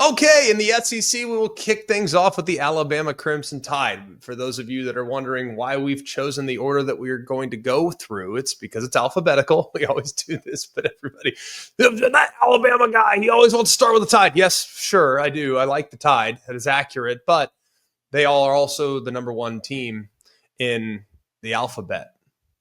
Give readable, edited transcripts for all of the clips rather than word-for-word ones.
Okay, in the SEC, we will kick things off with the Alabama Crimson Tide. For those of you that are wondering why we've chosen the order that we are going to go through, it's because it's alphabetical. We always do this, but everybody, that Alabama guy, he always wants to start with the Tide. Yes, sure, I do. I like the Tide. That is accurate, but they all are also the number one team in the alphabet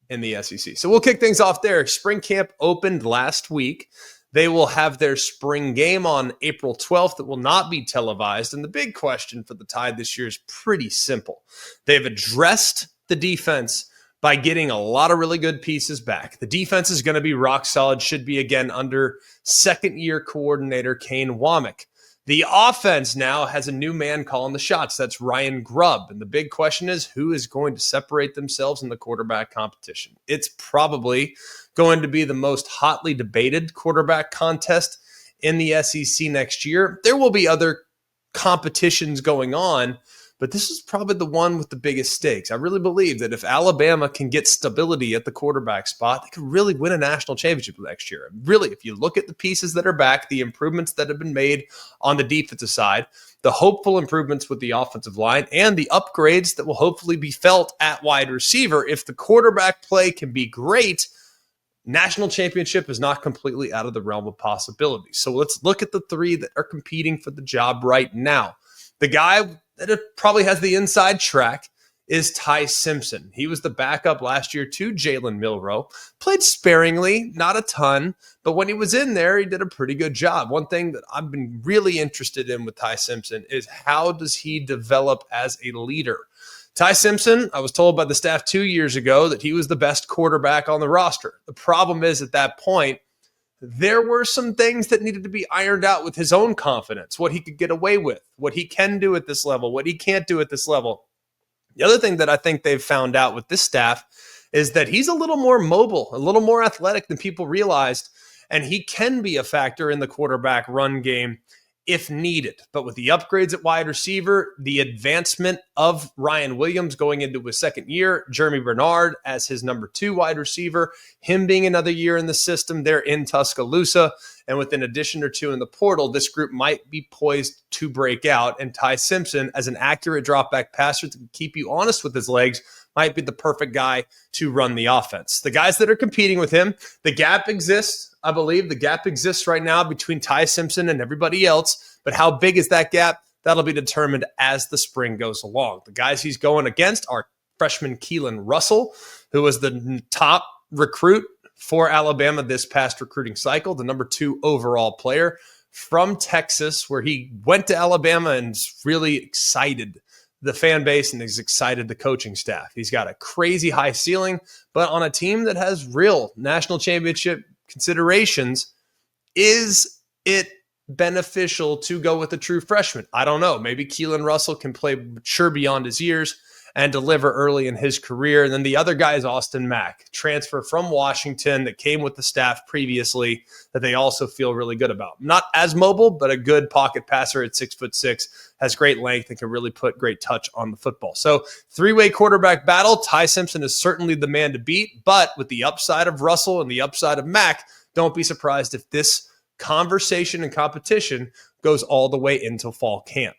in the SEC. So we'll kick things off there. Spring camp opened last week. They will have their spring game on April 12th. It will not be televised. And the big question for the Tide this year is pretty simple. They've addressed the defense by getting a lot of really good pieces back. The defense is going to be rock solid, should be again under second-year coordinator Kane Womack. The offense now has a new man calling the shots. That's Ryan Grubb. And the big question is, who is going to separate themselves in the quarterback competition? It's probably going to be the most hotly debated quarterback contest in the SEC next year. There will be other competitions going on, but this is probably the one with the biggest stakes. I really believe that if Alabama can get stability at the quarterback spot, they could really win a national championship next year. Really, if you look at the pieces that are back, the improvements that have been made on the defensive side, the hopeful improvements with the offensive line, and the upgrades that will hopefully be felt at wide receiver, if the quarterback play can be great, national championship is not completely out of the realm of possibility. So let's look at the three that are competing for the job right now. The guy that probably has the inside track is Ty Simpson. He was the backup last year to Jalen Milroe. Played sparingly, not a ton, but when he was in there, he did a pretty good job. One thing that I've been really interested in with Ty Simpson is how does he develop as a leader? Ty Simpson, I was told by the staff 2 years ago that he was the best quarterback on the roster. The problem is at that point, there were some things that needed to be ironed out with his own confidence, what he could get away with, what he can do at this level, what he can't do at this level. The other thing that I think they've found out with this staff is that he's a little more mobile, a little more athletic than people realized, and he can be a factor in the quarterback run game if needed. But with the upgrades at wide receiver, the advancement of Ryan Williams going into his second year, Jeremy Bernard as his number 2 wide receiver, him being another year in the system, they're in Tuscaloosa, and with an addition or two in the portal, this group might be poised to break out, and Ty Simpson, as an accurate drop-back passer to keep you honest with his legs, might be the perfect guy to run the offense. The guys that are competing with him, the gap exists. I believe the gap exists right now between Ty Simpson and everybody else, but how big is that gap? That'll be determined as the spring goes along. The guys he's going against are freshman Keelan Russell, who was the top recruit for Alabama this past recruiting cycle, the number 2 overall player from Texas, where he went to Alabama and really excited the fan base and has excited the coaching staff. He's got a crazy high ceiling, but on a team that has real national championship considerations, is it beneficial to go with a true freshman? I don't know. Maybe Keelan Russell can play mature beyond his years and deliver early in his career. And then the other guy is Austin Mack, transfer from Washington that came with the staff previously that they also feel really good about. Not as mobile, but a good pocket passer at 6'6", has great length and can really put great touch on the football. So 3-way quarterback battle. Ty Simpson is certainly the man to beat, but with the upside of Russell and the upside of Mack, don't be surprised if this conversation and competition goes all the way into fall camp.